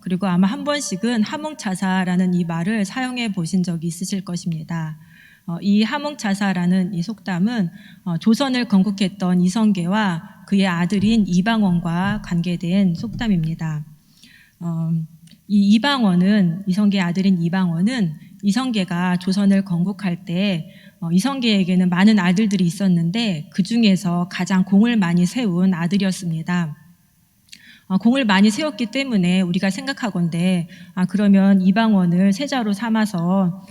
그리고 아마 한 번씩은 하몽차사라는 이 말을 사용해 보신 적이 있으실 것입니다. 이 하몽차사라는 이 속담은 조선을 건국했던 이성계와 그의 아들인 이방원과 관계된 속담입니다. 이 이성계의 아들인 이방원은 이성계가 조선을 건국할 때 이성계에게는 많은 아들들이 있었는데 그 중에서 가장 공을 많이 세운 아들이었습니다. 공을 많이 세웠기 때문에 우리가 생각하건대 그러면 이방원을 세자로 삼아서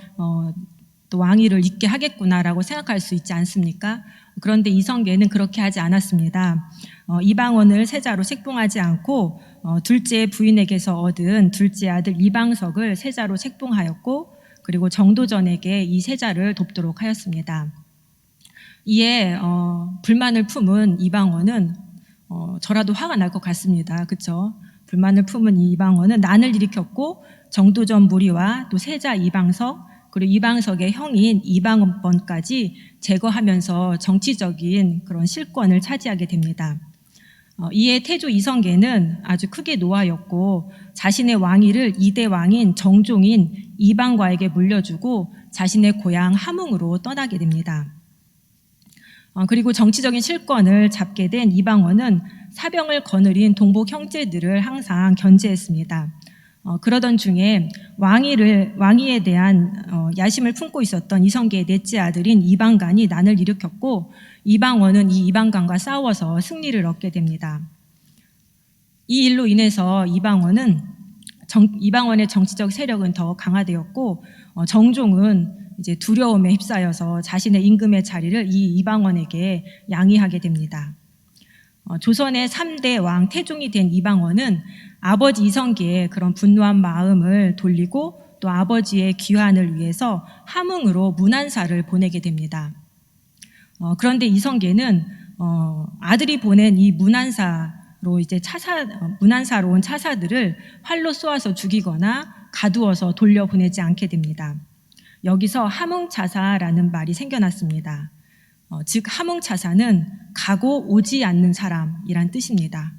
또 왕위를 잇게 하겠구나라고 생각할 수 있지 않습니까? 그런데 이성계는 그렇게 하지 않았습니다. 이방원을 세자로 책봉하지 않고 둘째 부인에게서 얻은 둘째 아들 이방석을 세자로 책봉하였고 그리고 정도전에게 이 세자를 돕도록 하였습니다. 이에 불만을 품은 이방원은 저라도 화가 날 것 같습니다. 그렇죠? 불만을 품은 이 이방원은 난을 일으켰고 정도전 무리와 또 세자 이방석 그리고 이방석의 형인 이방원까지 제거하면서 정치적인 그런 실권을 차지하게 됩니다. 이에 태조 이성계는 아주 크게 노하였고 자신의 왕위를 2대 왕인 정종인 이방과에게 물려주고 자신의 고향 함흥으로 떠나게 됩니다. 그리고 정치적인 실권을 잡게 된 이방원은 사병을 거느린 동복 형제들을 항상 견제했습니다. 그러던 중에 왕위에 대한 야심을 품고 있었던 이성계의 넷째 아들인 이방간이 난을 일으켰고 이방원은 이 이방간과 싸워서 승리를 얻게 됩니다. 이 일로 인해서 이방원의 정치적 세력은 더 강화되었고 정종은 이제 두려움에 휩싸여서 자신의 임금의 자리를 이 이방원에게 양위하게 됩니다. 조선의 3대 왕 태종이 된 이방원은 아버지 이성계의 그런 분노한 마음을 돌리고 또 아버지의 귀환을 위해서 함흥으로 문안사를 보내게 됩니다. 그런데 이성계는 아들이 보낸 이 문안사로 온 차사들을 활로 쏘아서 죽이거나 가두어서 돌려보내지 않게 됩니다. 여기서 함흥차사라는 말이 생겨났습니다. 즉 함흥차사는 가고 오지 않는 사람이란 뜻입니다.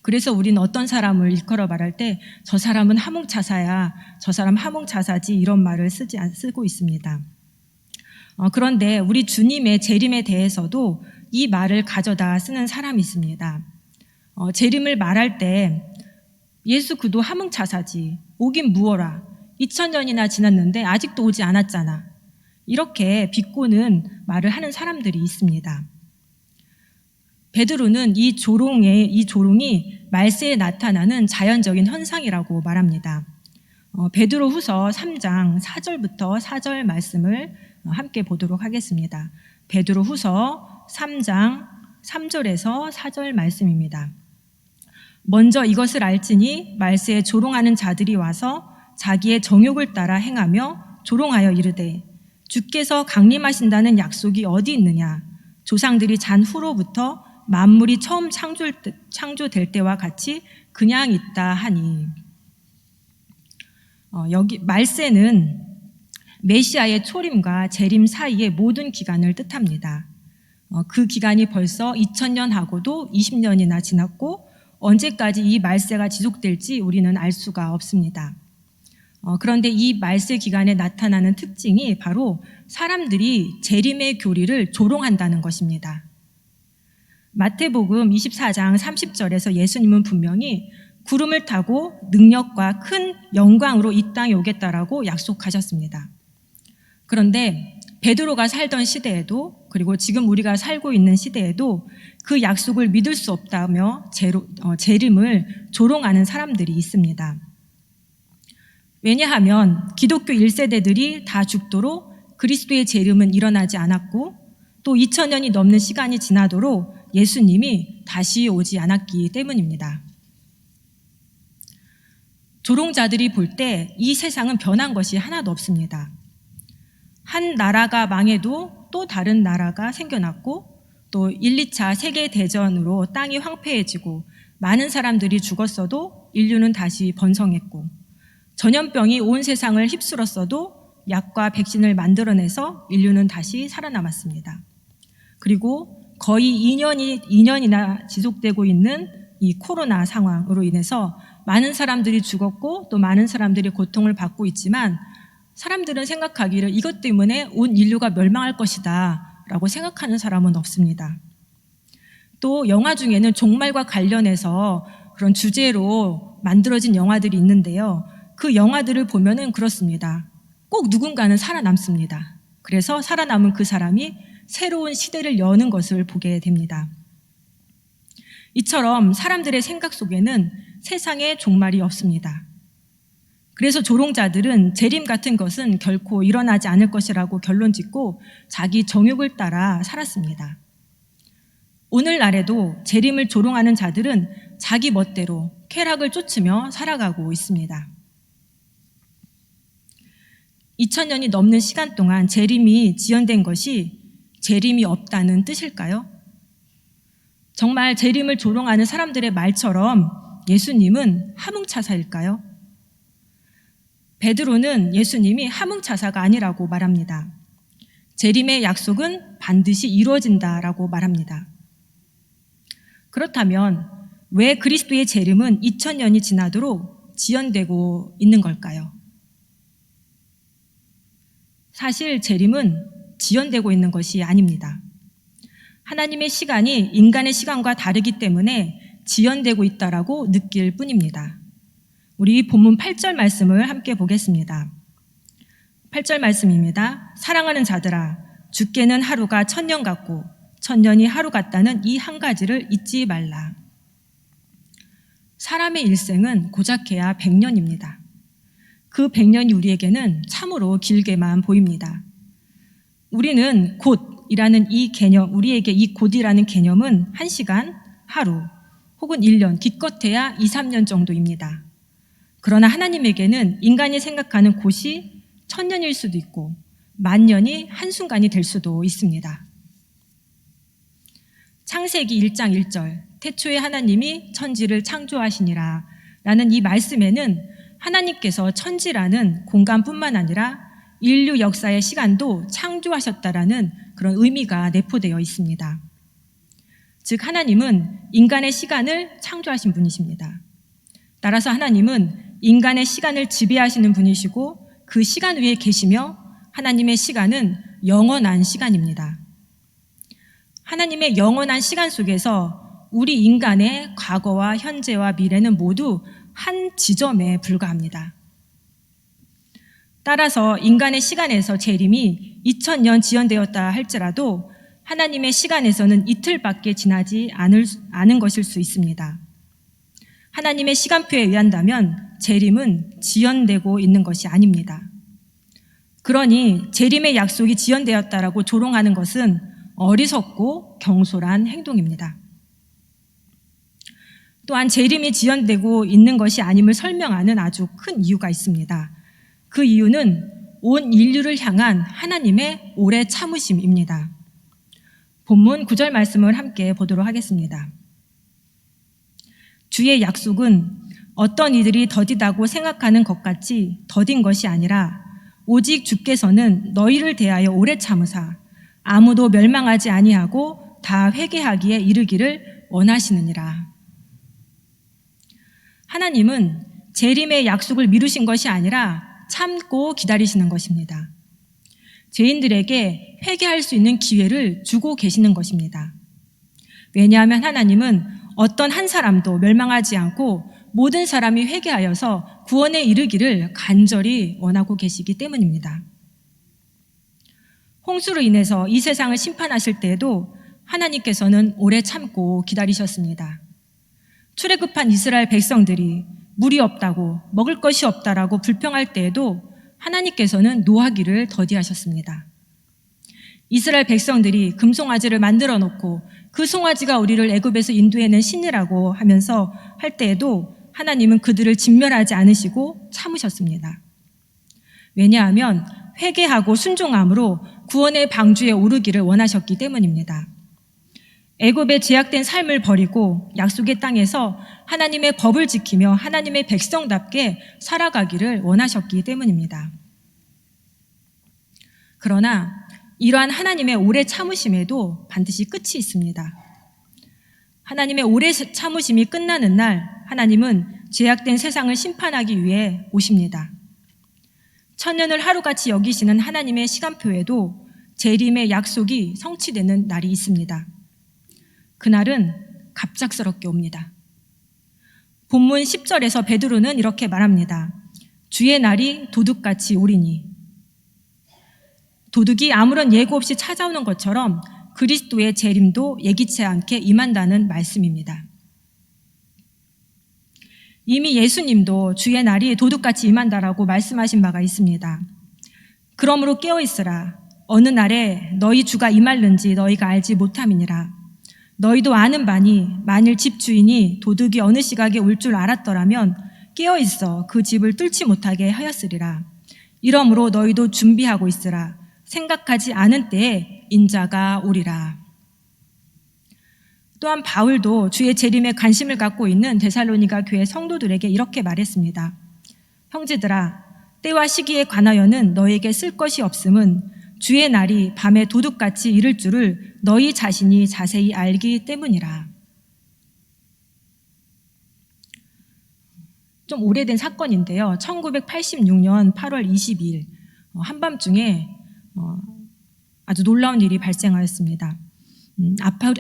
그래서 우리는 어떤 사람을 일컬어 말할 때 저 사람은 함흥차사야, 저 사람 함흥차사지 이런 말을 쓰고 있습니다. 그런데 우리 주님의 재림에 대해서도 이 말을 가져다 쓰는 사람이 있습니다. 재림을 말할 때 예수 그도 함흥차사지, 오긴 무어라, 2000년이나 지났는데 아직도 오지 않았잖아, 이렇게 비꼬는 말을 하는 사람들이 있습니다. 베드로는 이 조롱이 말세에 나타나는 자연적인 현상이라고 말합니다. 베드로 후서 3장 4절부터 4절 말씀을 함께 보도록 하겠습니다. 베드로 후서 3장 3절에서 4절 말씀입니다. 먼저 이것을 알지니 말세에 조롱하는 자들이 와서 자기의 정욕을 따라 행하며 조롱하여 이르되 주께서 강림하신다는 약속이 어디 있느냐, 조상들이 잔 후로부터 만물이 처음 창조될 때와 같이 그냥 있다 하니. 여기 말세는 메시아의 초림과 재림 사이의 모든 기간을 뜻합니다. 그 기간이 벌써 2000년하고도 20년이나 지났고 언제까지 이 말세가 지속될지 우리는 알 수가 없습니다. 그런데 이 말세 기간에 나타나는 특징이 바로 사람들이 재림의 교리를 조롱한다는 것입니다. 마태복음 24장 30절에서 예수님은 분명히 구름을 타고 능력과 큰 영광으로 이 땅에 오겠다라고 약속하셨습니다. 그런데 베드로가 살던 시대에도 그리고 지금 우리가 살고 있는 시대에도 그 약속을 믿을 수 없다며 재림을 조롱하는 사람들이 있습니다. 왜냐하면 기독교 1세대들이 다 죽도록 그리스도의 재림은 일어나지 않았고 또 2000년이 넘는 시간이 지나도록 예수님이 다시 오지 않았기 때문입니다. 조롱자들이 볼 때 이 세상은 변한 것이 하나도 없습니다. 한 나라가 망해도 또 다른 나라가 생겨났고 또 1, 2차 세계대전으로 땅이 황폐해지고 많은 사람들이 죽었어도 인류는 다시 번성했고 전염병이 온 세상을 휩쓸었어도 약과 백신을 만들어내서 인류는 다시 살아남았습니다. 그리고 거의 2년이나 지속되고 있는 이 코로나 상황으로 인해서 많은 사람들이 죽었고 또 많은 사람들이 고통을 받고 있지만 사람들은 생각하기를 이것 때문에 온 인류가 멸망할 것이다 라고 생각하는 사람은 없습니다. 또 영화 중에는 종말과 관련해서 그런 주제로 만들어진 영화들이 있는데요. 그 영화들을 보면은 그렇습니다. 꼭 누군가는 살아남습니다. 그래서 살아남은 그 사람이 새로운 시대를 여는 것을 보게 됩니다. 이처럼 사람들의 생각 속에는 세상에 종말이 없습니다. 그래서 조롱자들은 재림 같은 것은 결코 일어나지 않을 것이라고 결론짓고 자기 정욕을 따라 살았습니다. 오늘날에도 재림을 조롱하는 자들은 자기 멋대로 쾌락을 쫓으며 살아가고 있습니다. 2000년이 넘는 시간 동안 재림이 지연된 것이 재림이 없다는 뜻일까요? 정말 재림을 조롱하는 사람들의 말처럼 예수님은 함흥차사일까요? 베드로는 예수님이 함흥차사가 아니라고 말합니다. 재림의 약속은 반드시 이루어진다라고 말합니다. 그렇다면 왜 그리스도의 재림은 2000년이 지나도록 지연되고 있는 걸까요? 사실 재림은 지연되고 있는 것이 아닙니다. 하나님의 시간이 인간의 시간과 다르기 때문에 지연되고 있다라고 느낄 뿐입니다. 우리 본문 8절 말씀을 함께 보겠습니다. 8절 말씀입니다. 사랑하는 자들아, 주께는 하루가 1000년 같고 1000년이 하루 같다는 이 한 가지를 잊지 말라. 사람의 일생은 고작해야 100년입니다. 그 100년이 우리에게는 참으로 길게만 보입니다. 우리는 곧이라는 이 개념, 우리에게 이 곧이라는 개념은 1시간, 하루, 혹은 1년, 기껏해야 2, 3년 정도입니다. 그러나 하나님에게는 인간이 생각하는 곧이 1000년일 수도 있고 10,000년이 한순간이 될 수도 있습니다. 창세기 1장 1절, 태초에 하나님이 천지를 창조하시니라 라는 이 말씀에는 하나님께서 천지라는 공간뿐만 아니라 인류 역사의 시간도 창조하셨다라는 그런 의미가 내포되어 있습니다. 즉 하나님은 인간의 시간을 창조하신 분이십니다. 따라서 하나님은 인간의 시간을 지배하시는 분이시고 그 시간 위에 계시며 하나님의 시간은 영원한 시간입니다. 하나님의 영원한 시간 속에서 우리 인간의 과거와 현재와 미래는 모두 한 지점에 불과합니다. 따라서 인간의 시간에서 재림이 2000년 지연되었다 할지라도 하나님의 시간에서는 이틀밖에 지나지 않은 것일 수 있습니다. 하나님의 시간표에 의한다면 재림은 지연되고 있는 것이 아닙니다. 그러니 재림의 약속이 지연되었다라고 조롱하는 것은 어리석고 경솔한 행동입니다. 또한 재림이 지연되고 있는 것이 아님을 설명하는 아주 큰 이유가 있습니다. 그 이유는 온 인류를 향한 하나님의 오래 참으심입니다. 본문 9절 말씀을 함께 보도록 하겠습니다. 주의 약속은 어떤 이들이 더디다고 생각하는 것 같이 더딘 것이 아니라 오직 주께서는 너희를 대하여 오래 참으사 아무도 멸망하지 아니하고 다 회개하기에 이르기를 원하시느니라. 하나님은 재림의 약속을 미루신 것이 아니라 참고 기다리시는 것입니다. 죄인들에게 회개할 수 있는 기회를 주고 계시는 것입니다. 왜냐하면 하나님은 어떤 한 사람도 멸망하지 않고 모든 사람이 회개하여서 구원에 이르기를 간절히 원하고 계시기 때문입니다. 홍수로 인해서 이 세상을 심판하실 때에도 하나님께서는 오래 참고 기다리셨습니다. 출애굽한 이스라엘 백성들이 물이 없다고 먹을 것이 없다라고 불평할 때에도 하나님께서는 노하기를 더디하셨습니다. 이스라엘 백성들이 금송아지를 만들어 놓고 그 송아지가 우리를 애굽에서 인도해낸 신이라고 하면서 할 때에도 하나님은 그들을 진멸하지 않으시고 참으셨습니다. 왜냐하면 회개하고 순종함으로 구원의 방주에 오르기를 원하셨기 때문입니다. 애굽의 제약된 삶을 버리고 약속의 땅에서 하나님의 법을 지키며 하나님의 백성답게 살아가기를 원하셨기 때문입니다. 그러나 이러한 하나님의 오래 참으심에도 반드시 끝이 있습니다. 하나님의 오래 참으심이 끝나는 날 하나님은 죄악된 세상을 심판하기 위해 오십니다. 천년을 하루같이 여기시는 하나님의 시간표에도 재림의 약속이 성취되는 날이 있습니다. 그날은 갑작스럽게 옵니다. 본문 10절에서 베드로는 이렇게 말합니다. 주의 날이 도둑같이 오리니. 도둑이 아무런 예고 없이 찾아오는 것처럼 그리스도의 재림도 예기치 않게 임한다는 말씀입니다. 이미 예수님도 주의 날이 도둑같이 임한다라고 말씀하신 바가 있습니다. 그러므로 깨어있으라. 어느 날에 너희 주가 임할는지 너희가 알지 못함이니라. 너희도 아는 바니 만일 집주인이 도둑이 어느 시각에 올 줄 알았더라면 깨어있어 그 집을 뚫지 못하게 하였으리라. 이러므로 너희도 준비하고 있으라. 생각하지 않은 때에 인자가 오리라. 또한 바울도 주의 재림에 관심을 갖고 있는 데살로니가 교회 성도들에게 이렇게 말했습니다. 형제들아, 때와 시기에 관하여는 너에게 쓸 것이 없음은 주의 날이 밤에 도둑같이 이를 줄을 너희 자신이 자세히 알기 때문이라. 좀 오래된 사건인데요. 1986년 8월 22일 한밤중에 아주 놀라운 일이 발생하였습니다.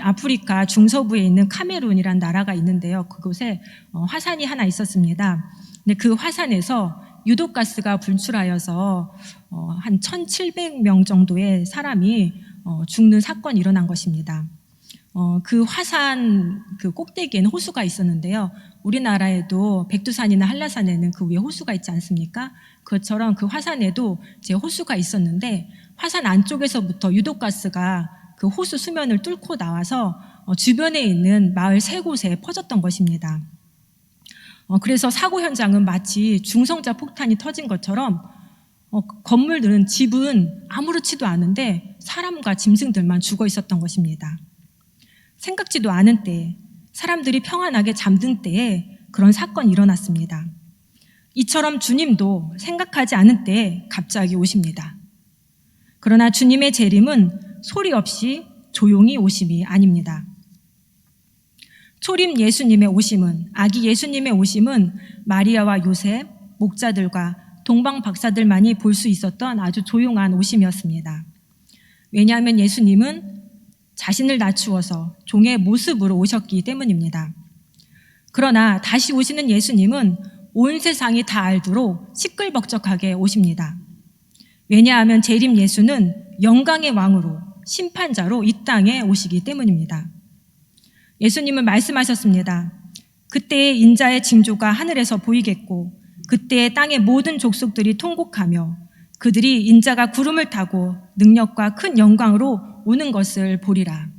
아프리카 중서부에 있는 카메룬이라는 나라가 있는데요. 그곳에 화산이 하나 있었습니다. 근데 그 화산에서 유독가스가 분출하여서 한 1,700명 정도의 사람이 죽는 사건이 일어난 것입니다. 그 화산 그 꼭대기에는 호수가 있었는데요. 우리나라에도 백두산이나 한라산에는 그 위에 호수가 있지 않습니까? 그것처럼 그 화산에도 이제 호수가 있었는데 화산 안쪽에서부터 유독가스가 그 호수 수면을 뚫고 나와서 주변에 있는 마을 3곳에 퍼졌던 것입니다. 그래서 사고 현장은 마치 중성자 폭탄이 터진 것처럼 건물들은 집은 아무렇지도 않은데 사람과 짐승들만 죽어 있었던 것입니다. 생각지도 않은 때에 사람들이 평안하게 잠든 때에 그런 사건이 일어났습니다. 이처럼 주님도 생각하지 않은 때에 갑자기 오십니다. 그러나 주님의 재림은 소리 없이 조용히 오심이 아닙니다. 초림 예수님의 오심은, 아기 예수님의 오심은 마리아와 요셉, 목자들과 동방 박사들만이 볼 수 있었던 아주 조용한 오심이었습니다. 왜냐하면 예수님은 자신을 낮추어서 종의 모습으로 오셨기 때문입니다. 그러나 다시 오시는 예수님은 온 세상이 다 알도록 시끌벅적하게 오십니다. 왜냐하면 재림 예수는 영광의 왕으로 심판자로 이 땅에 오시기 때문입니다. 예수님은 말씀하셨습니다. 그때의 인자의 징조가 하늘에서 보이겠고 그때의 땅의 모든 족속들이 통곡하며 그들이 인자가 구름을 타고 능력과 큰 영광으로 오는 것을 보리라.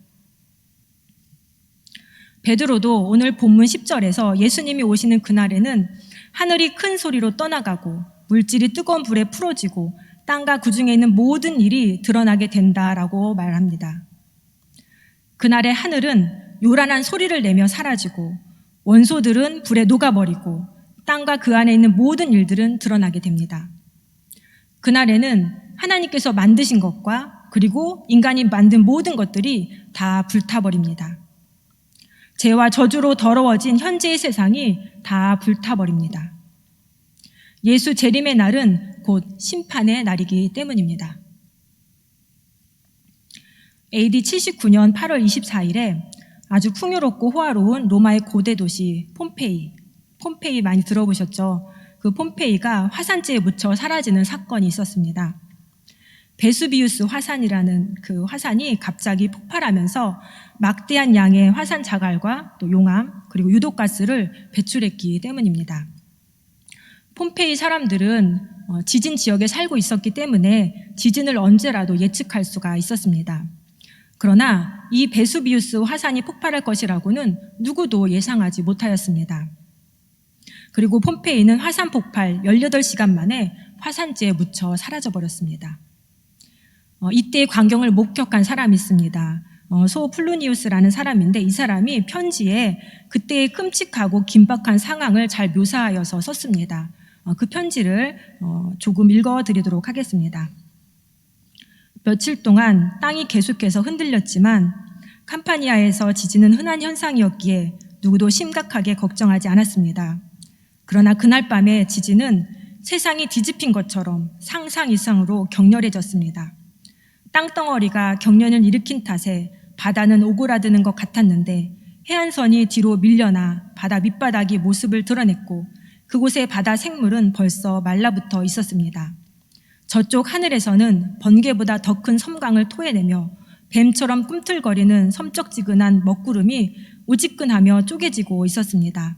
베드로도 오늘 본문 10절에서 예수님이 오시는 그날에는 하늘이 큰 소리로 떠나가고 물질이 뜨거운 불에 풀어지고 땅과 그 중에 있는 모든 일이 드러나게 된다라고 말합니다. 그날의 하늘은 요란한 소리를 내며 사라지고 원소들은 불에 녹아버리고 땅과 그 안에 있는 모든 일들은 드러나게 됩니다. 그날에는 하나님께서 만드신 것과 그리고 인간이 만든 모든 것들이 다 불타버립니다. 죄와 저주로 더러워진 현재의 세상이 다 불타버립니다. 예수 재림의 날은 곧 심판의 날이기 때문입니다. AD 79년 8월 24일에 아주 풍요롭고 호화로운 로마의 고대 도시 폼페이 많이 들어보셨죠? 그 폼페이가 화산재에 묻혀 사라지는 사건이 있었습니다. 베수비우스 화산이라는 그 화산이 갑자기 폭발하면서 막대한 양의 화산 자갈과 또 용암 그리고 유독가스를 배출했기 때문입니다. 폼페이 사람들은 지진 지역에 살고 있었기 때문에 지진을 언제라도 예측할 수가 있었습니다. 그러나 이 베수비우스 화산이 폭발할 것이라고는 누구도 예상하지 못하였습니다. 그리고 폼페이는 화산 폭발 18시간 만에 화산재에 묻혀 사라져버렸습니다. 이때의 광경을 목격한 사람이 있습니다. 소 플루니우스라는 사람인데 이 사람이 편지에 그때의 끔찍하고 긴박한 상황을 잘 묘사하여서 썼습니다. 그 편지를 조금 읽어드리도록 하겠습니다. 며칠 동안 땅이 계속해서 흔들렸지만 캄파니아에서 지진은 흔한 현상이었기에 누구도 심각하게 걱정하지 않았습니다. 그러나 그날 밤에 지진은 세상이 뒤집힌 것처럼 상상 이상으로 격렬해졌습니다. 땅덩어리가 경련을 일으킨 탓에 바다는 오그라드는 것 같았는데 해안선이 뒤로 밀려나 바다 밑바닥이 모습을 드러냈고 그곳의 바다 생물은 벌써 말라붙어 있었습니다. 저쪽 하늘에서는 번개보다 더 큰 섬광을 토해내며 뱀처럼 꿈틀거리는 섬쩍지근한 먹구름이 우지끈하며 쪼개지고 있었습니다.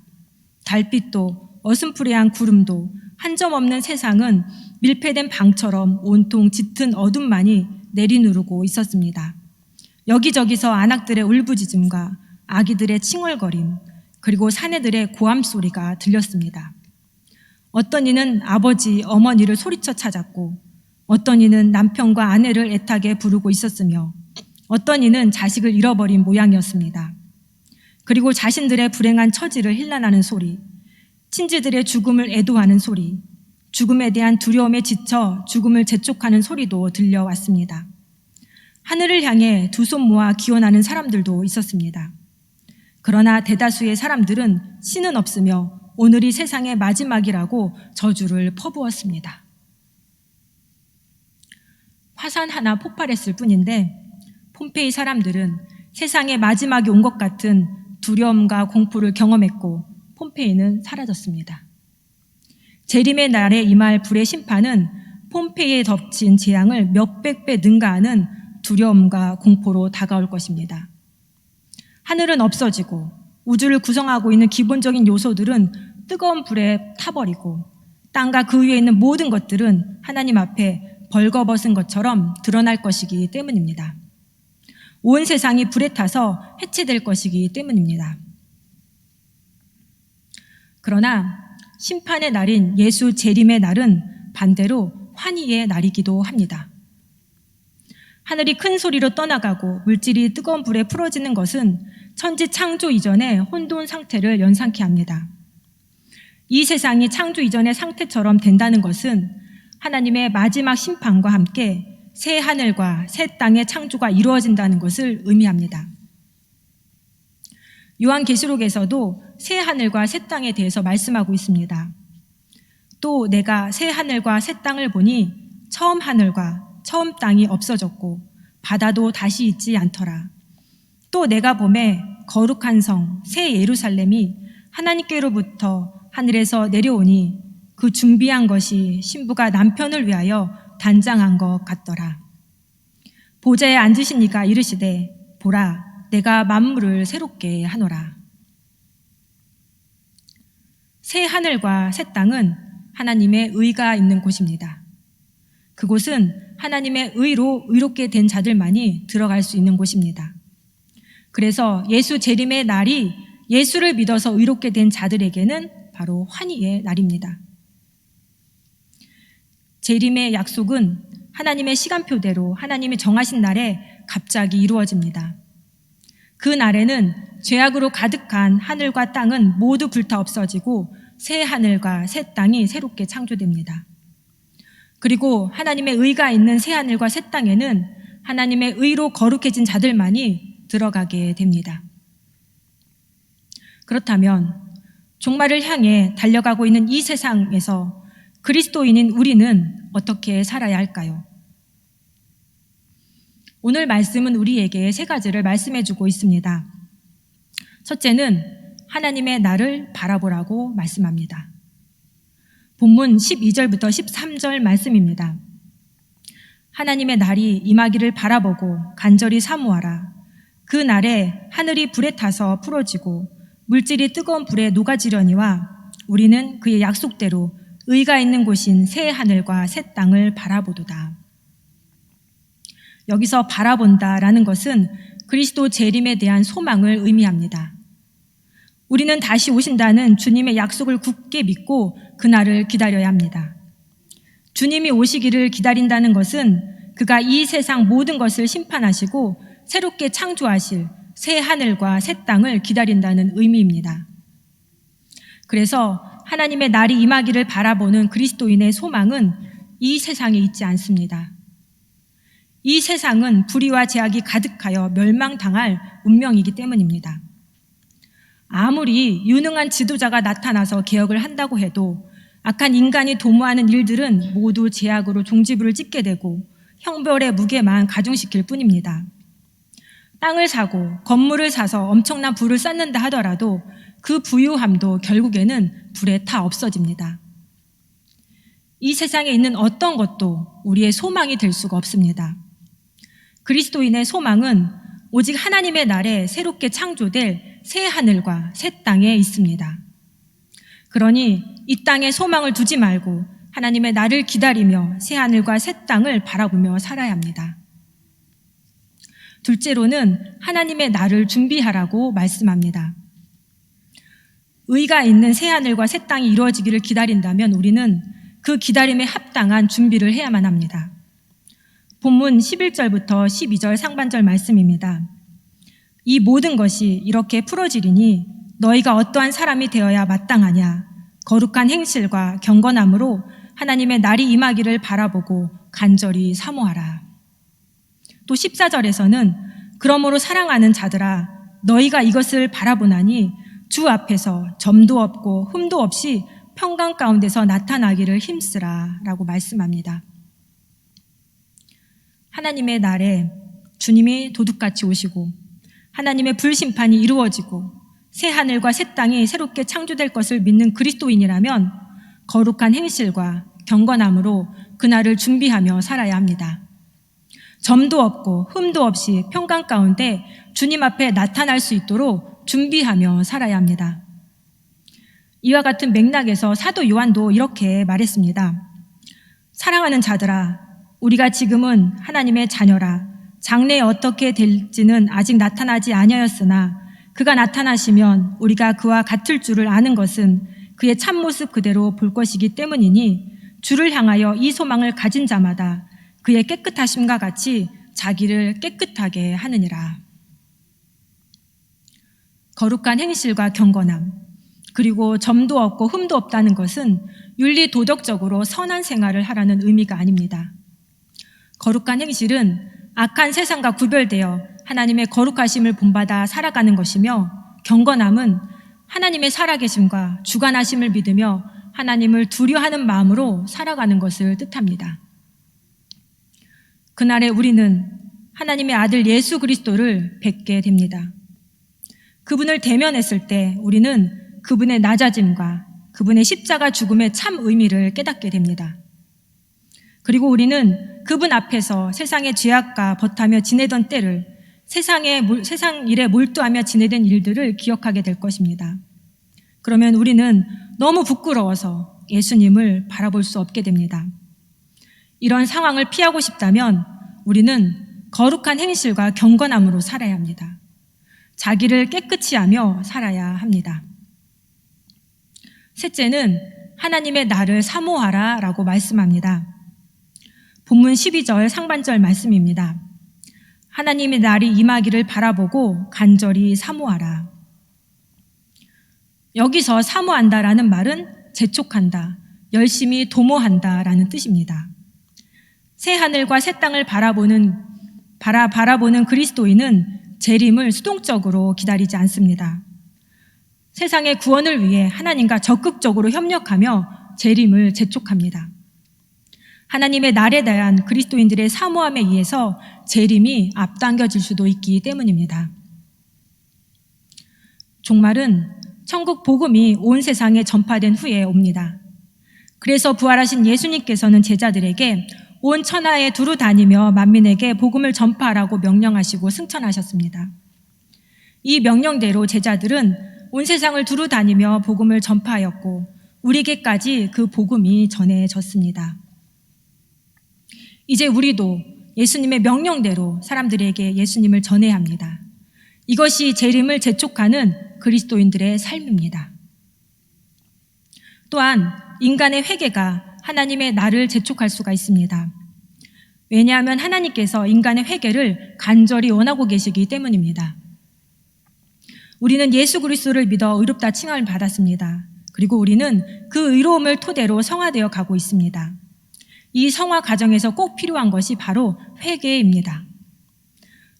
달빛도 어슴푸레한 구름도 한 점 없는 세상은 밀폐된 방처럼 온통 짙은 어둠만이 내리누르고 있었습니다. 여기저기서 안악들의 울부짖음과 아기들의 칭얼거림, 그리고 사내들의 고함 소리가 들렸습니다. 어떤 이는 아버지, 어머니를 소리쳐 찾았고 어떤 이는 남편과 아내를 애타게 부르고 있었으며 어떤 이는 자식을 잃어버린 모양이었습니다. 그리고 자신들의 불행한 처지를 힐난하는 소리, 친지들의 죽음을 애도하는 소리, 죽음에 대한 두려움에 지쳐 죽음을 재촉하는 소리도 들려왔습니다. 하늘을 향해 두 손 모아 기원하는 사람들도 있었습니다. 그러나 대다수의 사람들은 신은 없으며 오늘이 세상의 마지막이라고 저주를 퍼부었습니다. 화산 하나 폭발했을 뿐인데 폼페이 사람들은 세상의 마지막이 온 것 같은 두려움과 공포를 경험했고 폼페이는 사라졌습니다. 재림의 날에 임할 불의 심판은 폼페이에 덮친 재앙을 몇백 배 능가하는 두려움과 공포로 다가올 것입니다. 하늘은 없어지고 우주를 구성하고 있는 기본적인 요소들은 뜨거운 불에 타버리고 땅과 그 위에 있는 모든 것들은 하나님 앞에 벌거벗은 것처럼 드러날 것이기 때문입니다. 온 세상이 불에 타서 해체될 것이기 때문입니다. 그러나 심판의 날인 예수 재림의 날은 반대로 환희의 날이기도 합니다. 하늘이 큰 소리로 떠나가고 물질이 뜨거운 불에 풀어지는 것은 천지 창조 이전의 혼돈 상태를 연상케 합니다. 이 세상이 창조 이전의 상태처럼 된다는 것은 하나님의 마지막 심판과 함께 새 하늘과 새 땅의 창조가 이루어진다는 것을 의미합니다. 요한계시록에서도 새 하늘과 새 땅에 대해서 말씀하고 있습니다. 또 내가 새 하늘과 새 땅을 보니 처음 하늘과 처음 땅이 없어졌고 바다도 다시 있지 않더라. 또 내가 보매 거룩한 성 새 예루살렘이 하나님께로부터 하늘에서 내려오니 그 준비한 것이 신부가 남편을 위하여 단장한 것 같더라. 보좌에 앉으신 이가 이르시되 보라 내가 만물을 새롭게 하노라. 새 하늘과 새 땅은 하나님의 의가 있는 곳입니다. 그곳은 하나님의 의로 의롭게 된 자들만이 들어갈 수 있는 곳입니다. 그래서 예수 재림의 날이 예수를 믿어서 의롭게 된 자들에게는 바로 환희의 날입니다. 재림의 약속은 하나님의 시간표대로 하나님이 정하신 날에 갑자기 이루어집니다. 그 날에는 죄악으로 가득한 하늘과 땅은 모두 불타 없어지고 새 하늘과 새 땅이 새롭게 창조됩니다. 그리고 하나님의 의가 있는 새 하늘과 새 땅에는 하나님의 의로 거룩해진 자들만이 들어가게 됩니다. 그렇다면 종말을 향해 달려가고 있는 이 세상에서 그리스도인인 우리는 어떻게 살아야 할까요? 오늘 말씀은 우리에게 세 가지를 말씀해주고 있습니다. 첫째는 하나님의 날을 바라보라고 말씀합니다. 본문 12절부터 13절 말씀입니다. 하나님의 날이 임하기를 바라보고 간절히 사모하라. 그 날에 하늘이 불에 타서 풀어지고 물질이 뜨거운 불에 녹아지려니와 우리는 그의 약속대로 의가 있는 곳인 새 하늘과 새 땅을 바라보도다. 여기서 바라본다라는 것은 그리스도 재림에 대한 소망을 의미합니다. 우리는 다시 오신다는 주님의 약속을 굳게 믿고 그날을 기다려야 합니다. 주님이 오시기를 기다린다는 것은 그가 이 세상 모든 것을 심판하시고 새롭게 창조하실 새 하늘과 새 땅을 기다린다는 의미입니다. 그래서 하나님의 날이 임하기를 바라보는 그리스도인의 소망은 이 세상에 있지 않습니다. 이 세상은 불의와 제약이 가득하여 멸망당할 운명이기 때문입니다. 아무리 유능한 지도자가 나타나서 개혁을 한다고 해도 악한 인간이 도모하는 일들은 모두 제약으로 종지부를 찍게 되고 형벌의 무게만 가중시킬 뿐입니다. 땅을 사고 건물을 사서 엄청난 부를 쌓는다 하더라도 그 부유함도 결국에는 불에 타 없어집니다. 이 세상에 있는 어떤 것도 우리의 소망이 될 수가 없습니다. 그리스도인의 소망은 오직 하나님의 날에 새롭게 창조될 새 하늘과 새 땅에 있습니다. 그러니 이 땅에 소망을 두지 말고 하나님의 날을 기다리며 새 하늘과 새 땅을 바라보며 살아야 합니다. 둘째로는 하나님의 날을 준비하라고 말씀합니다. 의가 있는 새 하늘과 새 땅이 이루어지기를 기다린다면 우리는 그 기다림에 합당한 준비를 해야만 합니다. 본문 11절부터 12절 상반절 말씀입니다. 이 모든 것이 이렇게 풀어지리니 너희가 어떠한 사람이 되어야 마땅하냐? 거룩한 행실과 경건함으로 하나님의 날이 임하기를 바라보고 간절히 사모하라. 또 14절에서는 그러므로 사랑하는 자들아 너희가 이것을 바라보나니 주 앞에서 점도 없고 흠도 없이 평강 가운데서 나타나기를 힘쓰라 라고 말씀합니다. 하나님의 날에 주님이 도둑같이 오시고 하나님의 불심판이 이루어지고 새 하늘과 새 땅이 새롭게 창조될 것을 믿는 그리스도인이라면 거룩한 행실과 경건함으로 그날을 준비하며 살아야 합니다. 점도 없고 흠도 없이 평강 가운데 주님 앞에 나타날 수 있도록 준비하며 살아야 합니다. 이와 같은 맥락에서 사도 요한도 이렇게 말했습니다. 사랑하는 자들아, 우리가 지금은 하나님의 자녀라. 장래에 어떻게 될지는 아직 나타나지 아니하였으나 그가 나타나시면 우리가 그와 같을 줄을 아는 것은 그의 참모습 그대로 볼 것이기 때문이니 주를 향하여 이 소망을 가진 자마다 그의 깨끗하심과 같이 자기를 깨끗하게 하느니라. 거룩한 행실과 경건함, 그리고 점도 없고 흠도 없다는 것은 윤리 도덕적으로 선한 생활을 하라는 의미가 아닙니다. 거룩한 행실은 악한 세상과 구별되어 하나님의 거룩하심을 본받아 살아가는 것이며, 경건함은 하나님의 살아계심과 주관하심을 믿으며 하나님을 두려워하는 마음으로 살아가는 것을 뜻합니다. 그날에 우리는 하나님의 아들 예수 그리스도를 뵙게 됩니다. 그분을 대면했을 때 우리는 그분의 낮아짐과 그분의 십자가 죽음의 참 의미를 깨닫게 됩니다. 그리고 우리는 그분 앞에서 세상의 죄악과 버타며 지내던 때를, 세상 일에 몰두하며 지내던 일들을 기억하게 될 것입니다. 그러면 우리는 너무 부끄러워서 예수님을 바라볼 수 없게 됩니다. 이런 상황을 피하고 싶다면 우리는 거룩한 행실과 경건함으로 살아야 합니다. 자기를 깨끗이 하며 살아야 합니다. 셋째는 하나님의 날을 사모하라 라고 말씀합니다. 본문 12절 상반절 말씀입니다. 하나님의 날이 임하기를 바라보고 간절히 사모하라. 여기서 사모한다라는 말은 재촉한다, 열심히 도모한다라는 뜻입니다. 새 하늘과 새 땅을 바라보는 그리스도인은 재림을 수동적으로 기다리지 않습니다. 세상의 구원을 위해 하나님과 적극적으로 협력하며 재림을 재촉합니다. 하나님의 날에 대한 그리스도인들의 사모함에 의해서 재림이 앞당겨질 수도 있기 때문입니다. 종말은 천국 복음이 온 세상에 전파된 후에 옵니다. 그래서 부활하신 예수님께서는 제자들에게 온 천하에 두루 다니며 만민에게 복음을 전파하라고 명령하시고 승천하셨습니다. 이 명령대로 제자들은 온 세상을 두루 다니며 복음을 전파하였고 우리에게까지 그 복음이 전해졌습니다. 이제 우리도 예수님의 명령대로 사람들에게 예수님을 전해야 합니다. 이것이 재림을 재촉하는 그리스도인들의 삶입니다. 또한 인간의 회개가 하나님의 날을 재촉할 수가 있습니다. 왜냐하면 하나님께서 인간의 회개를 간절히 원하고 계시기 때문입니다. 우리는 예수 그리스도를 믿어 의롭다 칭함을 받았습니다. 그리고 우리는 그 의로움을 토대로 성화되어 가고 있습니다. 이 성화 과정에서 꼭 필요한 것이 바로 회개입니다.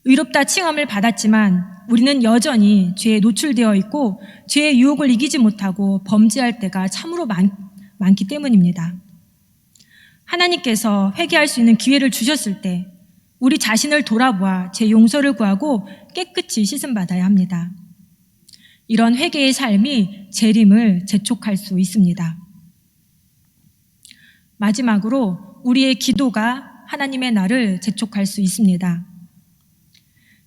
의롭다 칭함을 받았지만 우리는 여전히 죄에 노출되어 있고 죄의 유혹을 이기지 못하고 범죄할 때가 참으로 많기 때문입니다. 하나님께서 회개할 수 있는 기회를 주셨을 때 우리 자신을 돌아보아 제 용서를 구하고 깨끗이 씻음받아야 합니다. 이런 회개의 삶이 재림을 재촉할 수 있습니다. 마지막으로 우리의 기도가 하나님의 나를 재촉할 수 있습니다.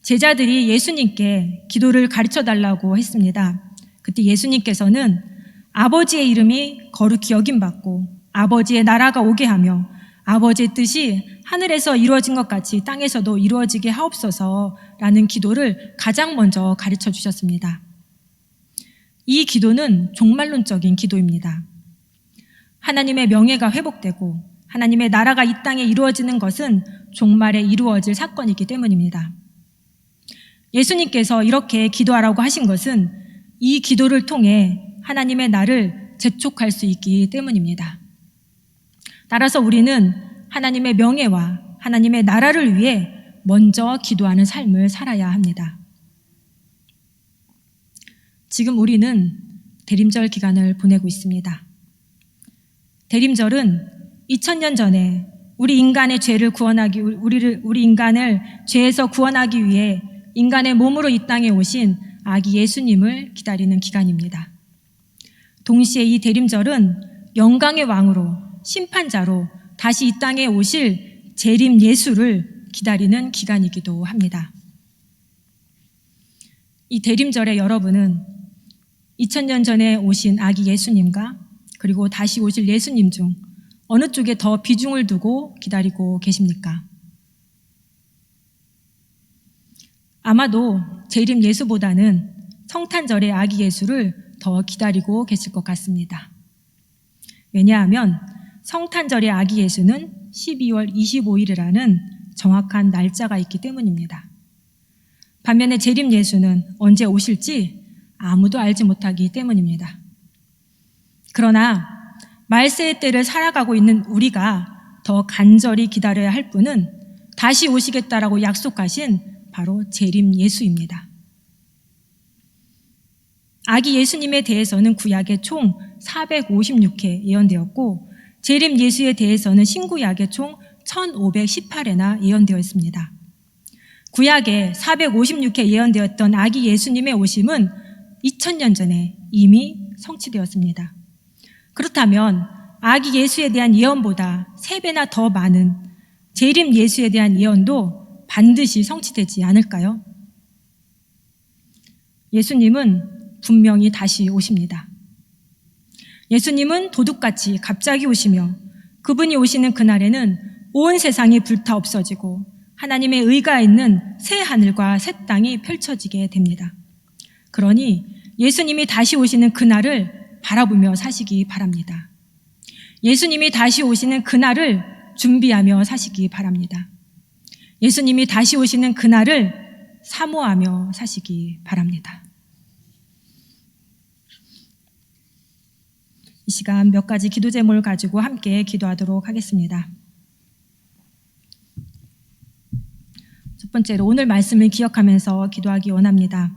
제자들이 예수님께 기도를 가르쳐 달라고 했습니다. 그때 예수님께서는 아버지의 이름이 거룩히 여김받고 아버지의 나라가 오게 하며 아버지의 뜻이 하늘에서 이루어진 것 같이 땅에서도 이루어지게 하옵소서라는 기도를 가장 먼저 가르쳐 주셨습니다. 이 기도는 종말론적인 기도입니다. 하나님의 명예가 회복되고 하나님의 나라가 이 땅에 이루어지는 것은 종말에 이루어질 사건이기 때문입니다. 예수님께서 이렇게 기도하라고 하신 것은 이 기도를 통해 하나님의 나를 재촉할 수 있기 때문입니다. 따라서 우리는 하나님의 명예와 하나님의 나라를 위해 먼저 기도하는 삶을 살아야 합니다. 지금 우리는 대림절 기간을 보내고 있습니다. 대림절은 2000년 전에 우리 인간의 죄를 구원하기, 우리 인간을 죄에서 구원하기 위해 인간의 몸으로 이 땅에 오신 아기 예수님을 기다리는 기간입니다. 동시에 이 대림절은 영광의 왕으로 심판자로 다시 이 땅에 오실 재림 예수를 기다리는 기간이기도 합니다. 이 대림절에 여러분은 2000년 전에 오신 아기 예수님과 그리고 다시 오실 예수님 중 어느 쪽에 더 비중을 두고 기다리고 계십니까? 아마도 재림 예수보다는 성탄절의 아기 예수를 더 기다리고 계실 것 같습니다. 왜냐하면 성탄절의 아기 예수는 12월 25일이라는 정확한 날짜가 있기 때문입니다. 반면에 재림 예수는 언제 오실지 아무도 알지 못하기 때문입니다. 그러나 말세의 때를 살아가고 있는 우리가 더 간절히 기다려야 할 분은 다시 오시겠다라고 약속하신 바로 재림 예수입니다. 아기 예수님에 대해서는 구약에 총 456회 예언되었고 재림 예수에 대해서는 신구약에 총 1518회나 예언되어 있습니다. 구약에 456회 예언되었던 아기 예수님의 오심은 2000년 전에 이미 성취되었습니다. 그렇다면 아기 예수에 대한 예언보다 3배나 더 많은 재림 예수에 대한 예언도 반드시 성취되지 않을까요? 예수님은 분명히 다시 오십니다. 예수님은 도둑같이 갑자기 오시며 그분이 오시는 그날에는 온 세상이 불타 없어지고 하나님의 의가 있는 새 하늘과 새 땅이 펼쳐지게 됩니다. 그러니 예수님이 다시 오시는 그날을 바라보며 사시기 바랍니다. 예수님이 다시 오시는 그날을 준비하며 사시기 바랍니다. 예수님이 다시 오시는 그날을 사모하며 사시기 바랍니다. 이 시간 몇 가지 기도 제목을 가지고 함께 기도하도록 하겠습니다. 첫 번째로 오늘 말씀을 기억하면서 기도하기 원합니다.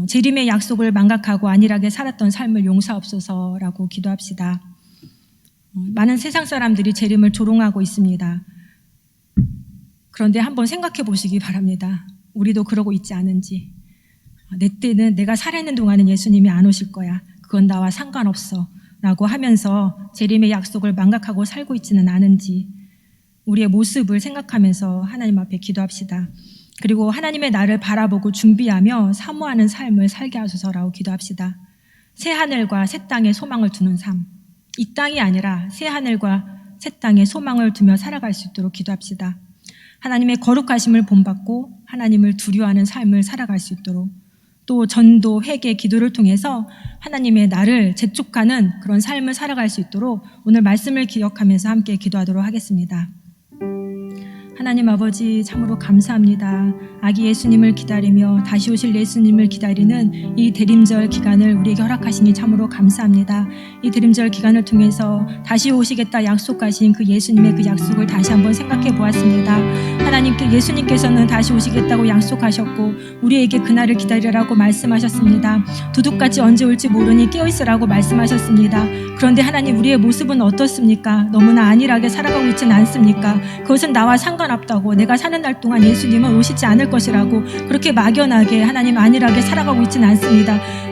재림의 약속을 망각하고 안일하게 살았던 삶을 용서하옵소서라고 기도합시다. 많은 세상 사람들이 재림을 조롱하고 있습니다. 그런데 한번 생각해 보시기 바랍니다. 우리도 그러고 있지 않은지. 내 때는 내가 살아있는 동안은 예수님이 안 오실 거야. 그건 나와 상관없어 라고 하면서 재림의 약속을 망각하고 살고 있지는 않은지 우리의 모습을 생각하면서 하나님 앞에 기도합시다. 그리고 하나님의 나를 바라보고 준비하며 사모하는 삶을 살게 하소서라고 기도합시다. 새 하늘과 새 땅에 소망을 두는 삶, 이 땅이 아니라 새 하늘과 새 땅에 소망을 두며 살아갈 수 있도록 기도합시다. 하나님의 거룩하심을 본받고 하나님을 두려워하는 삶을 살아갈 수 있도록, 또 전도, 회개, 기도를 통해서 하나님의 나를 재촉하는 그런 삶을 살아갈 수 있도록 오늘 말씀을 기억하면서 함께 기도하도록 하겠습니다. 하나님 아버지 참으로 감사합니다. 아기 예수님을 기다리며 다시 오실 예수님을 기다리는 이 대림절 기간을 우리에게 허락하시니 참으로 감사합니다. 이 대림절 기간을 통해서 다시 오시겠다 약속하신 그 예수님의 그 약속을 다시 한번 생각해 보았습니다. 하나님께 예수님께서는 다시 오시겠다고 약속하셨고 우리에게 그날을 기다리라고 말씀하셨습니다. 도둑같이 언제 올지 모르니 깨어있으라고 말씀하셨습니다. 그런데 하나님 우리의 모습은 어떻습니까? 너무나 안일하게 살아가고 있지는 않습니까? 그것은 나와 상관없다고, 내가 사는 날 동안 예수님은 오시지 않을 것이라고 그렇게 막연하게 하나님 안일하게 살아가고 있지는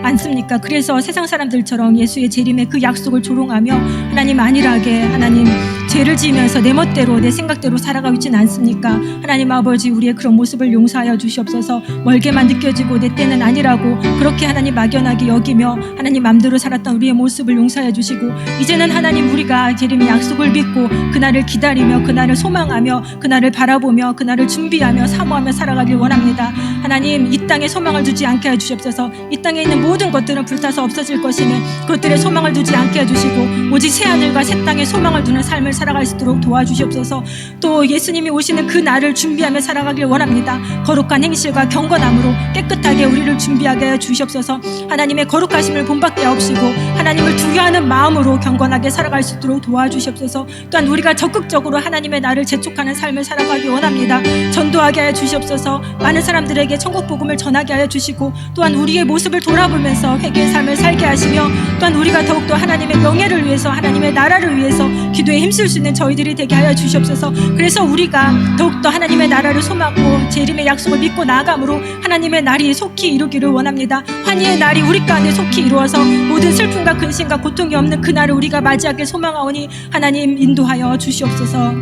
않습니까? 그래서 세상 사람들처럼 예수의 재림의 그 약속을 조롱하며 하나님 안일하게 하나님 죄를 지으면서 내 멋대로 내 생각대로 살아가고 있지는 않습니까? 하나님 아버지 우리의 그런 모습을 용서하여 주시옵소서. 멀게만 느껴지고 내 때는 아니라고 그렇게 하나님 막연하게 여기며 하나님 맘대로 살았던 우리의 모습을 용서해 주시고 이제는 하나님 우리가 재림의 약속을 믿고 그날을 기다리며 그날을 소망하며 그날을 바라보며 그날을 준비하며 사모하며 살아가길 원합니다. 하나님 이 땅에 소망을 두지 않게 해주시옵소서. 이 땅에 있는 모든 것들은 불타서 없어질 것이니 그것들에 소망을 두지 않게 해주시고 오직 새하늘과 새 땅에 소망을 두는 삶을 살아갈 수 있도록 도와주시옵소서. 또 예수님이 오시는 그 날을 준비하며 살아가길 원합니다. 거룩한 행실과 경건함으로 깨끗하게 우리를 준비하게 해주시옵소서. 하나님의 거룩하심을 본받게 하옵시고 하나님을 두려워하는 마음으로 경건하게 살아갈 수 있도록 도와주시옵소서. 또한 우리가 적극적으로 하나님의 나를 재촉하는 삶을 살아가기 원합니다. 전도하게 하여 주시옵소서. 많은 사람들에게 천국 복음을 전하게 하여 주시고 또한 우리의 모습을 돌아보면서 회개의 삶을 살게 하시며 또한 우리가 더욱더 하나님의 명예를 위해서 하나님의 나라를 위해서 기도에 힘쓸 수 있는 저희들이 되게 하여 주시옵소서. 그래서 우리가 더욱더 하나님의 나라를 소망하고 재림의 약속을 믿고 나아감으로 하나님의 날이 속히 이루기를 원합니다. 환희의 날이 우리 가운데 속히 이루어서 모든 슬픔과 근심과 고통이 없는 그날을 우리가 맞이하길 소망하오니 하나님 인도하여 주시옵소서.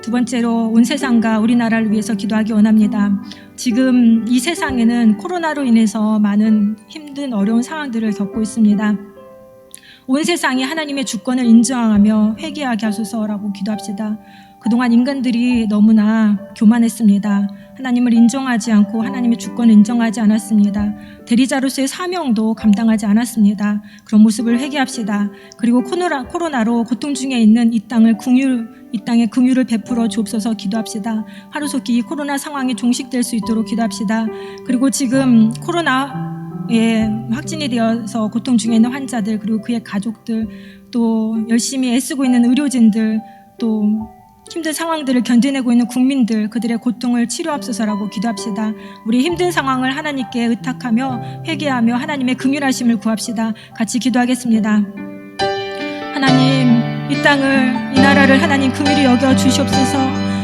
두 번째로 온 세상과 우리나라를 위해서 기도하기 원합니다. 지금 이 세상에는 코로나로 인해서 많은 힘든 어려운 상황들을 겪고 있습니다. 온 세상이 하나님의 주권을 인정하며 회개하게 하소서라고 기도합시다. 그동안 인간들이 너무나 교만했습니다. 하나님을 인정하지 않고 하나님의 주권을 인정하지 않았습니다. 대리자로서의 사명도 감당하지 않았습니다. 그런 모습을 회개합시다. 그리고 코로나로 고통 중에 있는 이 땅에 긍휼을 베풀어 주옵소서 기도합시다. 하루속히 이 코로나 상황이 종식될 수 있도록 기도합시다. 그리고 지금 코로나에 확진이 되어서 고통 중에 있는 환자들 그리고 그의 가족들 또 열심히 애쓰고 있는 의료진들 또 힘든 상황들을 견뎌내고 있는 국민들 그들의 고통을 치료하옵소서라고 기도합시다. 우리 힘든 상황을 하나님께 의탁하며 회개하며 하나님의 긍휼하심을 구합시다. 같이 기도하겠습니다. 하나님 이 땅을 이 나라를 하나님 긍휼히 여겨 주시옵소서.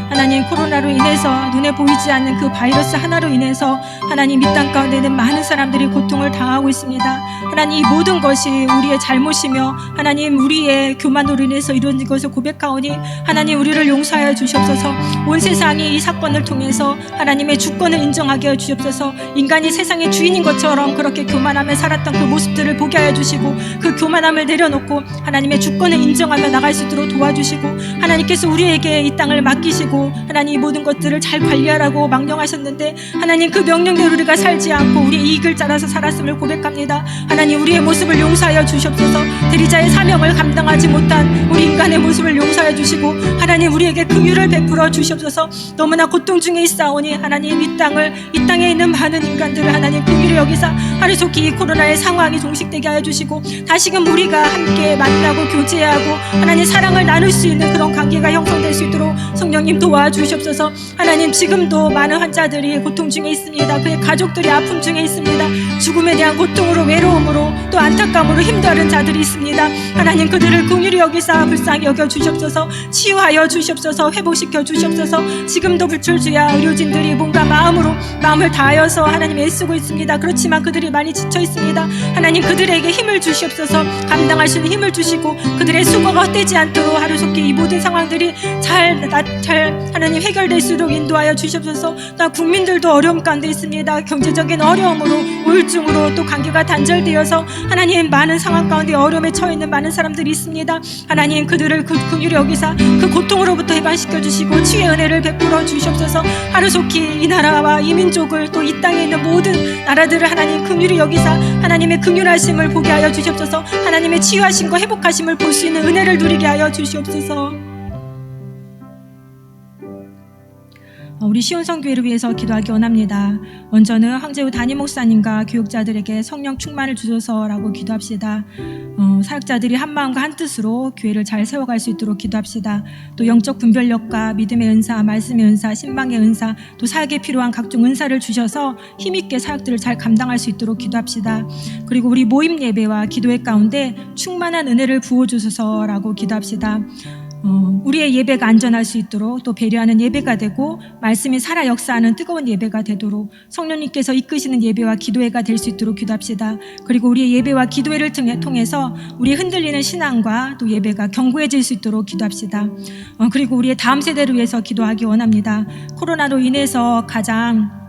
하나님 코로나로 인해서 눈에 보이지 않는 그 바이러스 하나로 인해서 하나님 이 땅 가운데는 많은 사람들이 고통을 당하고 있습니다. 하나님 이 모든 것이 우리의 잘못이며 하나님 우리의 교만으로 인해서 이루어진 것을 고백하오니 하나님 우리를 용서하여 주시옵소서. 온 세상이 이 사건을 통해서 하나님의 주권을 인정하게 해 주시옵소서. 인간이 세상의 주인인 것처럼 그렇게 교만하며 살았던 그 모습들을 보게 하여 주시고 그 교만함을 내려놓고 하나님의 주권을 인정하며 나갈 수 있도록 도와주시고 하나님께서 우리에게 이 땅을 맡기시고 하나님 이 모든 것들을 잘 관리하라고 명령하셨는데 하나님 그 명령대로 우리가 살지 않고 우리의 이익을 따라서 살았음을 고백합니다. 하나님 우리의 모습을 용서하여 주시옵소서. 대리자의 사명을 감당하지 못한 우리 인간의 모습을 용서하여 주시고 하나님 우리에게 긍휼을 베풀어 주시옵소서. 너무나 고통 중에 있사오니 하나님 이 땅에 있는 많은 인간들을 하나님 긍휼히 여기사 하루속히 이 코로나의 상황이 종식되게 하여 주시고 다시금 우리가 함께 만나고 교제하고 하나님 사랑을 나눌 수 있는 그런 관계가 형성될 수 있도록 성령님 도와주시옵소서. 하나님 지금도 많은 환자들이 고통 중에 있습니다. 그의 가족들이 아픔 중에 있습니다. 죽음에 대한 고통으로 외로움으로 또 안타까움으로 힘겨운 자들이 있습니다. 하나님 그들을 긍휼히 여기사 불쌍히 여겨 주시옵소서. 치유하여 주시옵소서. 회복시켜 주시옵소서. 지금도 불철주야 의료진들이 뭔가 마음을 다하여서 하나님 애쓰고 있습니다. 그렇지만 그들이 많이 지쳐 있습니다. 하나님 그들에게 힘을 주시옵소서. 감당할 수 있는 힘을 주시고 그들의 수고가 헛되지 않도록 하루속히 이 모든 상황들이 잘 하나님 해결될 수 있도록 인도하여 주시옵소서. 또 국민들도 어려움 가운데 있습니다. 경제적인 어려움으로 우울증으로 또 관계가 단절되어서 하나님 많은 상황 가운데 어려움에 처해 있는 많은 사람들이 있습니다. 하나님 그들을 긍휼히 여기사 그 고통으로부터 해방시켜 주시고 치유의 은혜를 베풀어 주시옵소서. 하루속히 이 나라와 이 민족을 또 이 땅에 있는 모든 나라들을 하나님 긍휼히 여기사 하나님의 긍휼하심을 보게 하여 주시옵소서. 하나님의 치유하심과 회복하심을 볼 수 있는 은혜를 누리게 하여 주시옵소서. 우리 시온성교회를 위해서 기도하기 원합니다. 먼저는 황재우 담임 목사님과 교육자들에게 성령 충만을 주소서라고 기도합시다. 사역자들이 한 마음과 한 뜻으로 교회를 잘 세워갈 수 있도록 기도합시다. 또 영적 분별력과 믿음의 은사, 말씀의 은사, 신방의 은사, 또 사역에 필요한 각종 은사를 주셔서 힘있게 사역들을 잘 감당할 수 있도록 기도합시다. 그리고 우리 모임 예배와 기도회 가운데 충만한 은혜를 부어주소서라고 기도합시다. 우리의 예배가 안전할 수 있도록, 또 배려하는 예배가 되고 말씀이 살아 역사하는 뜨거운 예배가 되도록 성령님께서 이끄시는 예배와 기도회가 될 수 있도록 기도합시다. 그리고 우리의 예배와 기도회를 통해서 우리 흔들리는 신앙과 또 예배가 견고해질 수 있도록 기도합시다. 그리고 우리의 다음 세대를 위해서 기도하기 원합니다. 코로나로 인해서 가장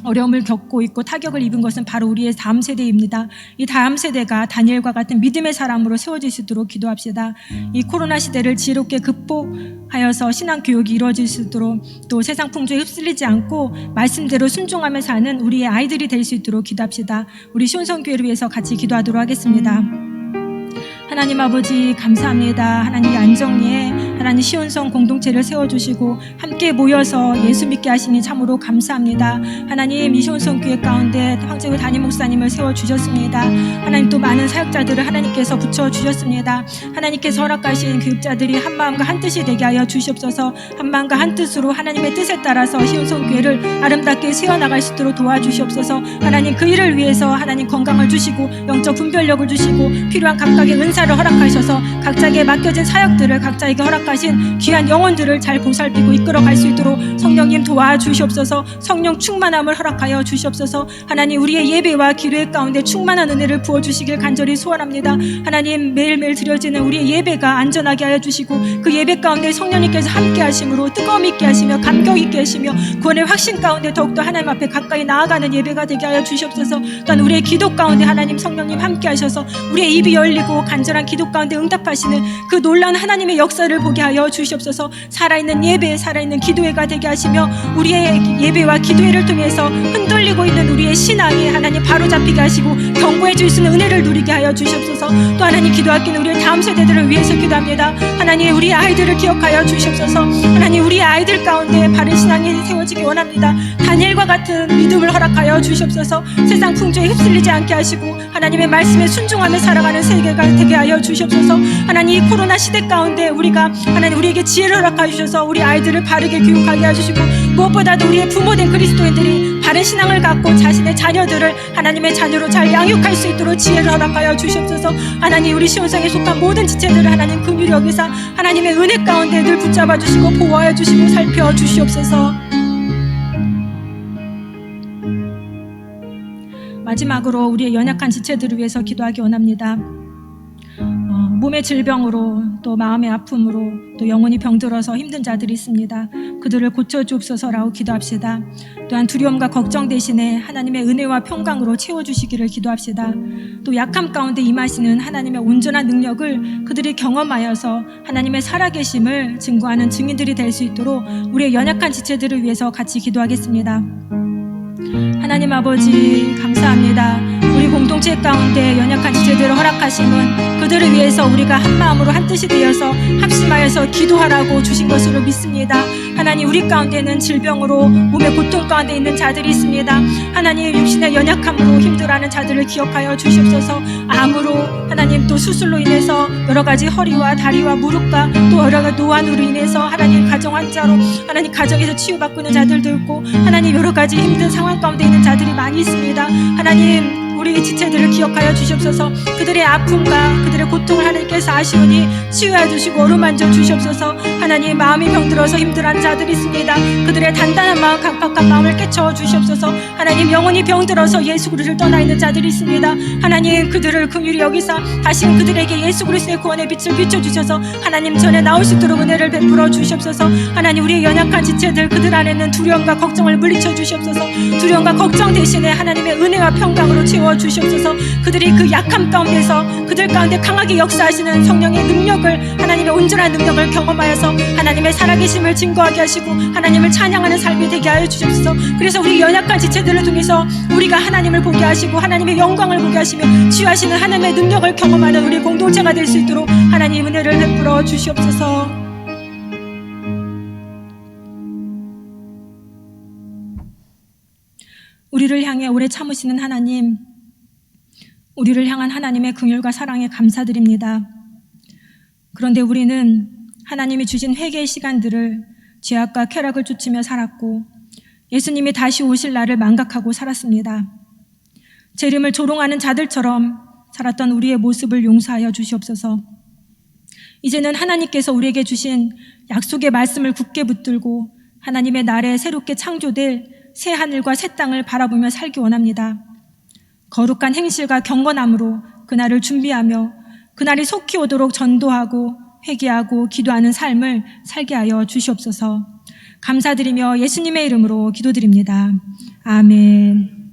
어려움을 겪고 있고 타격을 입은 것은 바로 우리의 다음 세대입니다. 이 다음 세대가 다니엘과 같은 믿음의 사람으로 세워질 수 있도록 기도합시다. 이 코로나 시대를 지혜롭게 극복하여서 신앙교육이 이루어질 수 있도록, 또 세상 풍조에 휩쓸리지 않고 말씀대로 순종하며 사는 우리의 아이들이 될 수 있도록 기도합시다. 우리 시온성교회를 위해서 같이 기도하도록 하겠습니다. 하나님 아버지 감사합니다. 하나님 안정리에 하나님 시온성 공동체를 세워주시고 함께 모여서 예수 믿게 하시니 참으로 감사합니다. 하나님 이 시온성 교회 가운데 황재우 담임 목사님을 세워주셨습니다. 하나님 또 많은 사역자들을 하나님께서 붙여주셨습니다. 하나님께서 허락하신 교육자들이 한 마음과 한 뜻이 되게 하여 주시옵소서. 한 마음과 한 뜻으로 하나님의 뜻에 따라서 시온성 교회를 아름답게 세워나갈 수 있도록 도와주시옵소서. 하나님 그 일을 위해서 하나님 건강을 주시고 영적 분별력을 주시고 필요한 각각의 은사를 허락하셔서 각자에게 맡겨진 사역들을 각자에게 허락하신 귀한 영혼들을 잘 보살피고 이끌어갈 수 있도록 성령님 도와주시옵소서. 성령 충만함을 허락하여 주시옵소서. 하나님 우리의 예배와 기도회 가운데 충만한 은혜를 부어주시길 간절히 소원합니다. 하나님 매일매일 드려지는 우리의 예배가 안전하게 하여 주시고 그 예배 가운데 성령님께서 함께 하심으로 뜨거움 있게 하시며 감격 있게 하시며 구원의 확신 가운데 더욱더 하나님 앞에 가까이 나아가는 예배가 되게 하여 주시옵소서. 또한 우리의 기도 가운데 하나님 성령님 함께 하셔서 우리의 입이 열리고 간절한 기도 가운데 응답하시는 그 놀라운 하나님의 역사를 보게 하여 주시옵소서. 살아있는 예배, 살아있는 기도회가 되게 하시며 우리의 예배와 기도회를 통해서 흔들리고 있는 우리의 신앙이 하나님 바로잡히게 하시고 견고해 줄 수 있는 은혜를 누리게 하여 주시옵소서. 또 하나님 기도하기는 우리의 다음 세대들을 위해서 기도합니다. 하나님 우리 아이들을 기억하여 주시옵소서. 하나님 우리 아이들 가운데 바른 신앙이 세워지기 원합니다. 다니엘과 같은 믿음을 허락하여 주시옵소서. 세상 풍조에 휩쓸리지 않게 하시고 하나님의 말씀에 순종하며 살아가는 세계가 되게 하여 주시옵소서. 하나님 이 코로나 시대 가운데 우리가 하나님 우리에게 지혜를 허락하여 주셔서 우리 아이들을 바르게 교육하게 해주시고 무엇보다도 우리의 부모된 그리스도인들이 바른 신앙을 갖고 자신의 자녀들을 하나님의 자녀로 잘 양육할 수 있도록 지혜를 허락하여 주시옵소서. 하나님 우리 시온성에 속한 모든 지체들을 하나님 긍휼히 여기사 하나님의 은혜 가운데 늘 붙잡아 주시고 보호하여 주시고 살펴 주시옵소서. 마지막으로 우리의 연약한 지체들을 위해서 기도하기 원합니다. 몸의 질병으로 또 마음의 아픔으로 또 영혼이 병들어서 힘든 자들이 있습니다. 그들을 고쳐주옵소서라고 기도합시다. 또한 두려움과 걱정 대신에 하나님의 은혜와 평강으로 채워주시기를 기도합시다. 또 약함 가운데 임하시는 하나님의 온전한 능력을 그들이 경험하여서 하나님의 살아계심을 증거하는 증인들이 될 수 있도록 우리의 연약한 지체들을 위해서 같이 기도하겠습니다. 하나님 아버지 감사합니다. 우리 공동체 가운데 연약한 지체들을 허락하심은 그들을 위해서 우리가 한 마음으로 한 뜻이 되어서 합심하여서 기도하라고 주신 것으로 믿습니다. 하나님 우리 가운데는 질병으로 몸의 고통 가운데 있는 자들이 있습니다. 하나님 육신의 연약함으로 힘들어하는 자들을 기억하여 주시옵소서. 암으로 하나님 또 수술로 인해서 여러 가지 허리와 다리와 무릎과 또 여러 가지 노안으로 인해서 하나님 가정 환자로 하나님 가정에서 치유받고 있는 자들도 있고 하나님 여러 가지 힘든 상황 가운데 있는 자들이 많이 있습니다. 하나님 우리 지체들을 기억하여 주시옵소서. 그들의 아픔과 그들의 고통을 하나님께서 아시오니 치유해 주시고 어루만져 주시옵소서. 하나님 마음이 병들어서 힘들어하는 자들이 있습니다. 그들의 단단한 마음 강팍한 마음을 깨쳐 주시옵소서. 하나님 영혼이 병들어서 예수 그리스도를 떠나 있는 자들이 있습니다. 하나님 그들을 긍휼히 여기사 다시 그들에게 예수 그리스도의 구원의 빛을 비춰주셔서 하나님 전에 나올 수 있도록 은혜를 베풀어 주시옵소서. 하나님 우리의 연약한 지체들 그들 안에는 두려움과 걱정을 물리쳐 주시옵소서. 두려움과 걱정 대신에 하나님의 은혜와 평강으로 채워 주시옵소서. 그들이 그 약함 가운데서 그들 가운데 강하게 역사하시는 성령의 능력을 하나님의 온전한 능력을 경험하여서 하나님의 살아계심을 증거하게 하시고 하나님을 찬양하는 삶이 되게 하여 주시옵소서. 그래서 우리 연약한 지체들을 통해서 우리가 하나님을 보게 하시고 하나님의 영광을 보게 하시며 치유하시는 하나님의 능력을 경험하는 우리 공동체가 될 수 있도록 하나님 은혜를 베풀어 주시옵소서. 우리를 향해 오래 참으시는 하나님, 우리를 향한 하나님의 긍휼과 사랑에 감사드립니다. 그런데 우리는 하나님이 주신 회개의 시간들을 죄악과 쾌락을 쫓으며 살았고 예수님이 다시 오실 날을 망각하고 살았습니다. 재림을 조롱하는 자들처럼 살았던 우리의 모습을 용서하여 주시옵소서. 이제는 하나님께서 우리에게 주신 약속의 말씀을 굳게 붙들고 하나님의 날에 새롭게 창조될 새 하늘과 새 땅을 바라보며 살기 원합니다. 거룩한 행실과 경건함으로 그날을 준비하며 그날이 속히 오도록 전도하고 회개하고 기도하는 삶을 살게 하여 주시옵소서. 감사드리며 예수님의 이름으로 기도드립니다. 아멘.